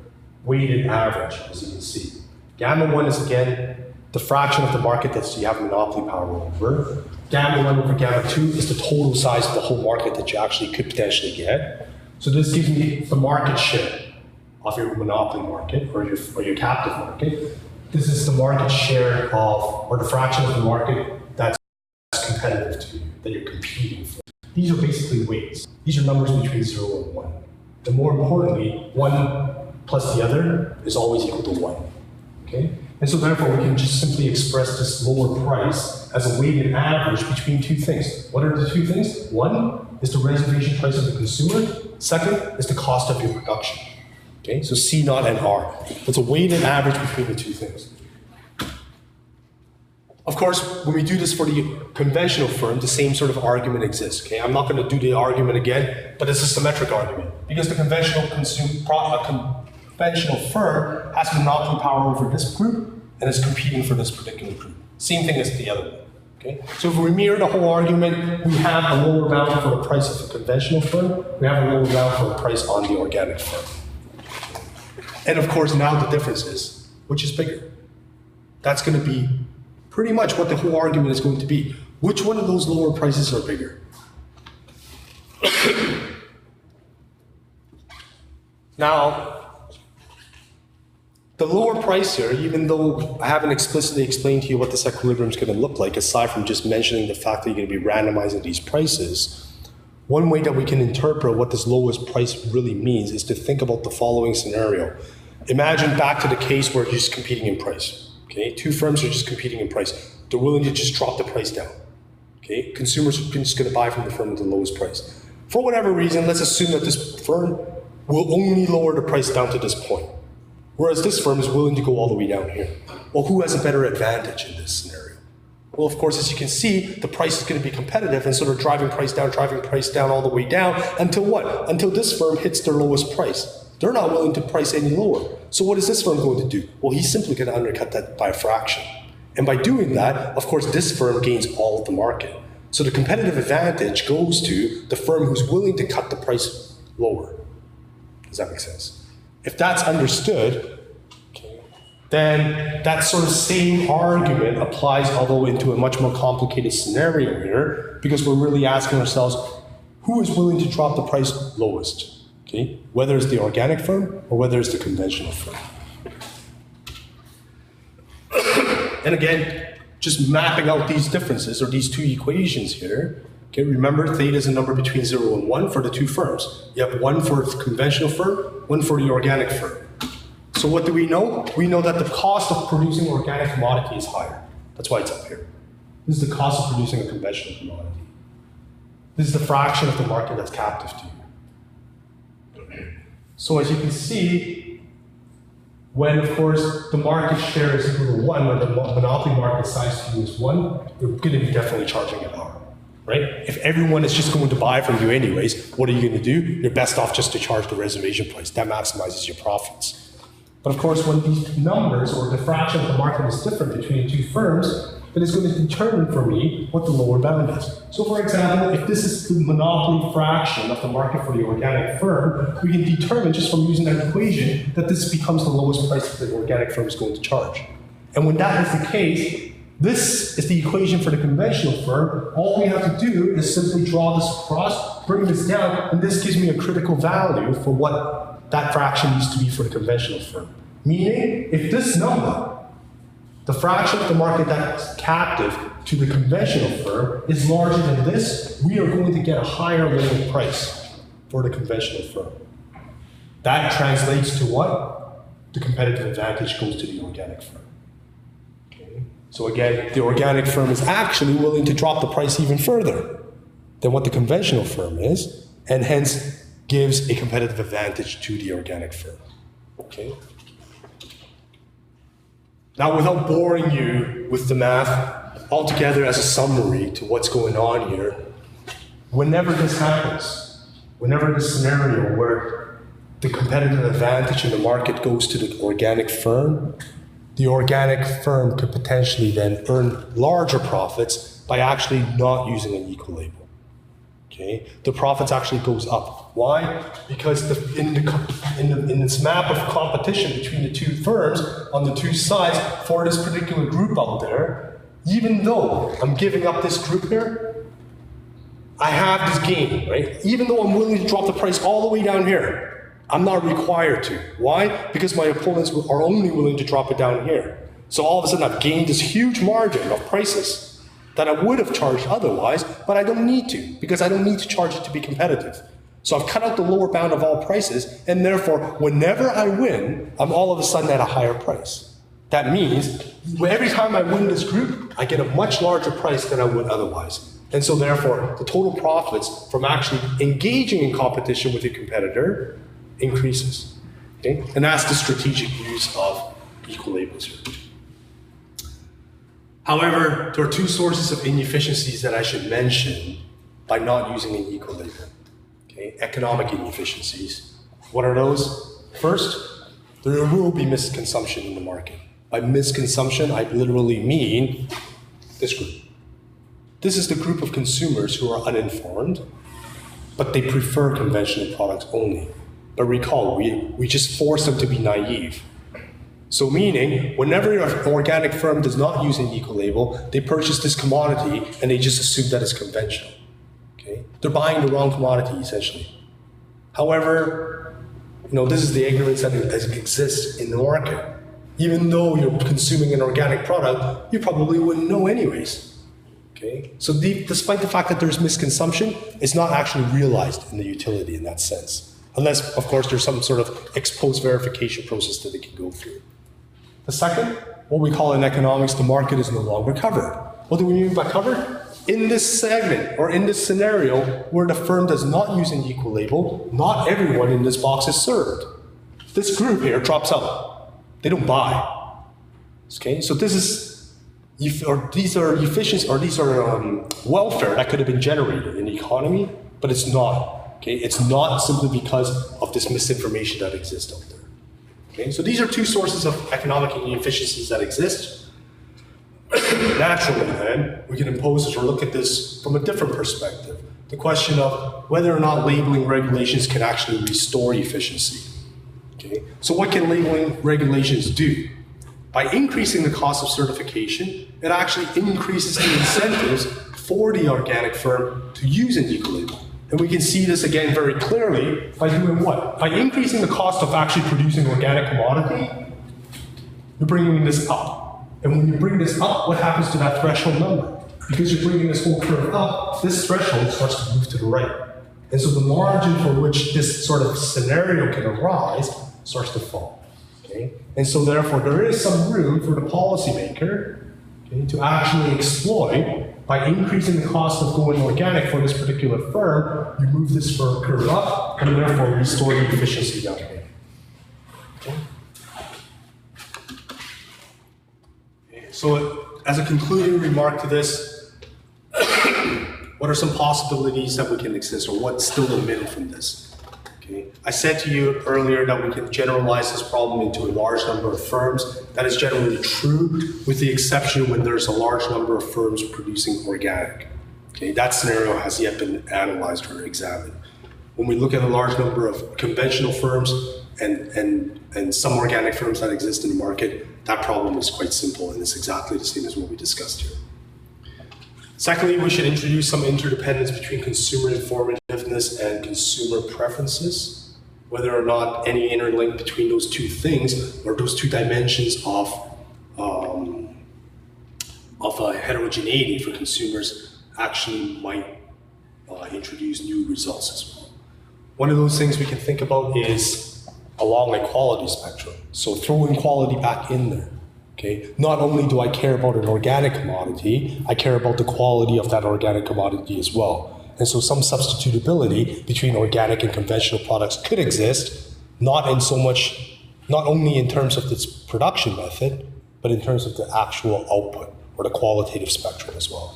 weighted average, as you can see. Gamma 1 is, again, the fraction of the market that you have monopoly power over. Gamma 1 over gamma 2 is the total size of the whole market that you actually could potentially get. So this gives me the market share of your monopoly market or your captive market. This is the market share of, or the fraction of the market that's competitive to you, that you're competing for. These are basically weights. These are numbers between 0 and 1. And more importantly, 1 plus the other is always equal to 1. Okay? And so therefore, we can just simply express this lower price as a weighted average between two things. What are the two things? One is the reservation price of the consumer. Second is the cost of your production. Okay? So C naught and R. It's a weighted average between the two things. Of course, when we do this for the conventional firm, the same sort of argument exists. Okay, I'm not going to do the argument again, but it's a symmetric argument because the conventional firm has monopoly power over this group and is competing for this particular group. Same thing as the other one. Okay, so if we mirror the whole argument, we have a lower bound for the price of the conventional firm. We have a lower bound for the price on the organic firm. And of course, now the difference is, which is bigger? That's going to be pretty much what the whole argument is going to be. Which one of those lower prices are bigger? Now, the lower price here, even though I haven't explicitly explained to you what this equilibrium is going to look like, aside from just mentioning the fact that you're going to be randomizing these prices, one way that we can interpret what this lowest price really means is to think about the following scenario. Imagine back to the case where you're just competing in price. Okay, two firms are just competing in price. They're willing to just drop the price down. Okay, consumers are just going to buy from the firm with the lowest price. For whatever reason, let's assume that this firm will only lower the price down to this point, whereas this firm is willing to go all the way down here. Well, who has a better advantage in this scenario? Well, of course, as you can see, the price is going to be competitive, and so they're driving price down all the way down until what? Until this firm hits their lowest price. They're not willing to price any lower. So what is this firm going to do? Well, he's simply going to undercut that by a fraction. And by doing that, of course, this firm gains all of the market. So the competitive advantage goes to the firm who's willing to cut the price lower. Does that make sense? If that's understood, okay, then that sort of same argument applies, although into a much more complicated scenario here, because we're really asking ourselves, who is willing to drop the price lowest? Okay? Whether it's the organic firm or whether it's the conventional firm. And again, just mapping out these differences or these two equations here. Okay, remember theta is a number between 0 and 1 for the two firms. You have one for the conventional firm, one for the organic firm. So what do we know? We know that the cost of producing organic commodity is higher. That's why it's up here. This is the cost of producing a conventional commodity. This is the fraction of the market that's captive to you. So as you can see, when of course the market share is equal to 1, or the monopoly market size to you is 1, you're going to be definitely charging it higher. Right? If everyone is just going to buy from you anyways, what are you going to do? You're best off just to charge the reservation price. That maximizes your profits. But of course, when these numbers or the fraction of the market is different between two firms, then it's going to determine for me what the lower bound is. So for example, if this is the monopoly fraction of the market for the organic firm, we can determine just from using that equation that this becomes the lowest price that the organic firm is going to charge. And when that is the case, this is the equation for the conventional firm. All we have to do is simply draw this across, bring this down, and this gives me a critical value for what that fraction needs to be for the conventional firm. Meaning, if this number, the fraction of the market that's captive to the conventional firm, is larger than this, we are going to get a higher winning price for the conventional firm. That translates to what? The competitive advantage goes to the organic firm. Okay. So again, the organic firm is actually willing to drop the price even further than what the conventional firm is, and hence gives a competitive advantage to the organic firm. Okay. Now, without boring you with the math, altogether as a summary to what's going on here, whenever this happens, whenever this scenario where the competitive advantage in the market goes to the organic firm could potentially then earn larger profits by actually not using an equal label. Okay, the profits actually goes up. Why? Because in this map of competition between the two firms on the two sides for this particular group out there, even though I'm giving up this group here, I have this gain, right? Even though I'm willing to drop the price all the way down here, I'm not required to. Why? Because my opponents are only willing to drop it down here. So all of a sudden I've gained this huge margin of prices that I would have charged otherwise, but I don't need to, because I don't need to charge it to be competitive. So I've cut out the lower bound of all prices, and therefore, whenever I win, I'm all of a sudden at a higher price. That means every time I win this group, I get a much larger price than I would otherwise. And so therefore, the total profits from actually engaging in competition with your competitor increases. Okay? And that's the strategic use of equal labels here. However, there are two sources of inefficiencies that I should mention by not using an equal label. Okay? Economic inefficiencies. What are those? First, there will be misconsumption in the market. By misconsumption, I literally mean this group. This is the group of consumers who are uninformed, but they prefer conventional products only. But recall, we just force them to be naive. So meaning, whenever an organic firm does not use an equal label, they purchase this commodity and they just assume that it's conventional. Okay? They're buying the wrong commodity, essentially. However, this is the ignorance that exists in the market. Even though you're consuming an organic product, you probably wouldn't know anyways. Okay? So despite the fact that there's misconsumption, it's not actually realized in the utility in that sense. Unless, of course, there's some sort of ex-post verification process that they can go through. The second, what we call in economics, the market is no longer covered. What do we mean by covered? In this segment, or in this scenario, where the firm does not use an equal label, not everyone in this box is served. This group here drops out. They don't buy. Okay, so these are efficiency, or these are welfare that could have been generated in the economy, but it's not. Okay, it's not simply because of this misinformation that exists out there. Okay, so these are two sources of economic inefficiencies that exist. Naturally, then, we can impose or look at this from a different perspective. The question of whether or not labeling regulations can actually restore efficiency. Okay, so what can labeling regulations do? By increasing the cost of certification, it actually increases the incentives for the organic firm to use an eco-label. And we can see this again very clearly by doing what? By increasing the cost of actually producing organic commodity, you're bringing this up. And when you bring this up, what happens to that threshold number? Because you're bringing this whole curve up, this threshold starts to move to the right. And so the margin for which this sort of scenario can arise starts to fall. Okay? And so therefore, there is some room for the policymaker, okay, to actually exploit. By increasing the cost of going organic for this particular firm, you move this firm curve up and therefore restore the efficiency down here. Okay? So as a concluding remark to this, what are some possibilities that we can exist, or what's still omitted from this? Okay. I said to you earlier that we can generalize this problem into a large number of firms. That is generally true, with the exception when there's a large number of firms producing organic. Okay. That scenario has yet been analyzed or examined. When we look at a large number of conventional firms and some organic firms that exist in the market, that problem is quite simple and it's exactly the same as what we discussed here. Secondly, we should introduce some interdependence between consumer informativeness and consumer preferences, whether or not any interlink between those two things or those two dimensions of heterogeneity for consumers actually might introduce new results as well. One of those things we can think about is along a quality spectrum. So throwing quality back in there. Okay. Not only do I care about an organic commodity, I care about the quality of that organic commodity as well. And so some substitutability between organic and conventional products could exist, not only in terms of its production method, but in terms of the actual output or the qualitative spectrum as well.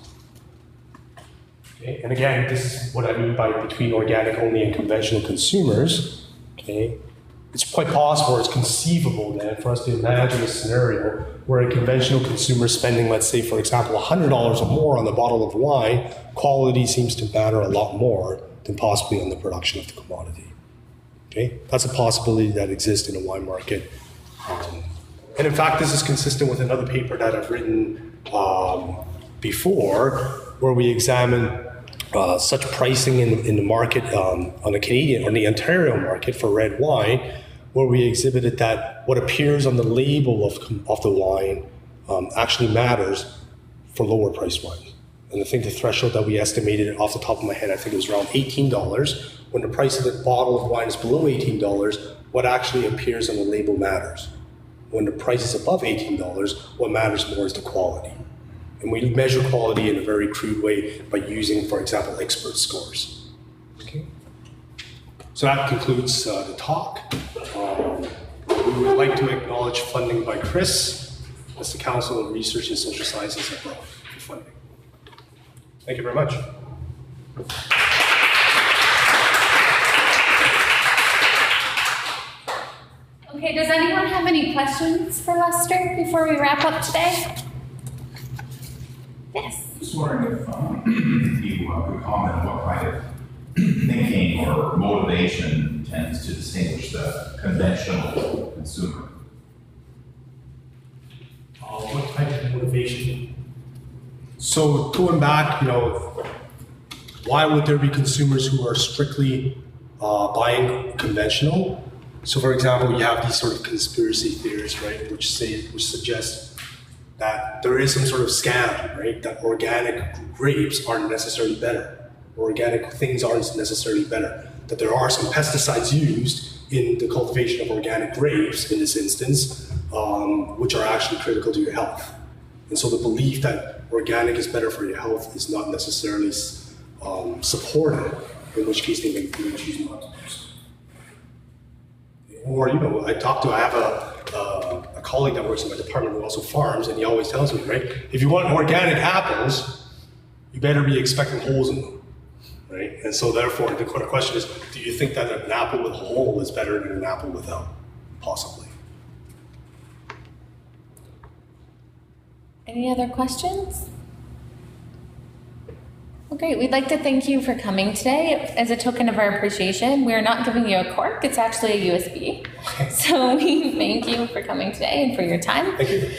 Okay. And again, this is what I mean by between organic only and conventional consumers. Okay. It's quite possible, or it's conceivable then for us to imagine a scenario where a conventional consumer spending, let's say, for example, $100 or more on the bottle of wine, quality seems to matter a lot more than possibly on the production of the commodity. Okay, that's a possibility that exists in the wine market. And in fact, this is consistent with another paper that I've written before, where we examine such pricing in the market on the Canadian, on the Ontario market for red wine, where we exhibited that what appears on the label of the wine actually matters for lower priced wines. And I think the threshold that we estimated off the top of my head, I think it was around $18. When the price of the bottle of wine is below $18, what actually appears on the label matters. When the price is above $18, what matters more is the quality. And we measure quality in a very crude way by using, for example, expert scores. Okay. So that concludes the talk. We would like to acknowledge funding by Chris, as the Council of Research and Social Sciences have brought for funding. Thank you very much. Okay, does anyone have any questions for Lester before we wrap up today? Yes. Just wondering if you could comment what kind of thinking or motivation tends to distinguish the conventional consumer. What type of motivation? So going back, why would there be consumers who are strictly buying conventional? So for example, you have these sort of conspiracy theories, right, which suggest that there is some sort of scam, right, that organic grapes aren't necessarily better. Organic things aren't necessarily better. That there are some pesticides used in the cultivation of organic grapes, in this instance, which are actually critical to your health. And so the belief that organic is better for your health is not necessarily supported, in which case they may choose not to do so. Or, I have a colleague that works in my department who also farms, and he always tells me, right, if you want organic apples, you better be expecting holes in them, right? And so therefore, the question is, do you think that an apple with a hole is better than an apple without? Possibly. Any other questions? Well, great. We'd like to thank you for coming today. As a token of our appreciation, we're not giving you a cork. It's actually a USB. So we thank you for coming today and for your time. Thank you.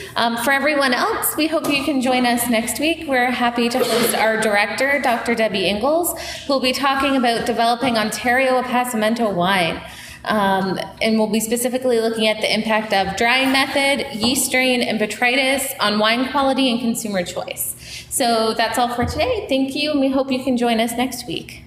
For everyone else, we hope you can join us next week. We're happy to host our director, Dr. Debbie Ingalls, who will be talking about developing Ontario Appassimento wine. And we'll be specifically looking at the impact of drying method, yeast strain, and botrytis on wine quality and consumer choice. So that's all for today. Thank you, and we hope you can join us next week.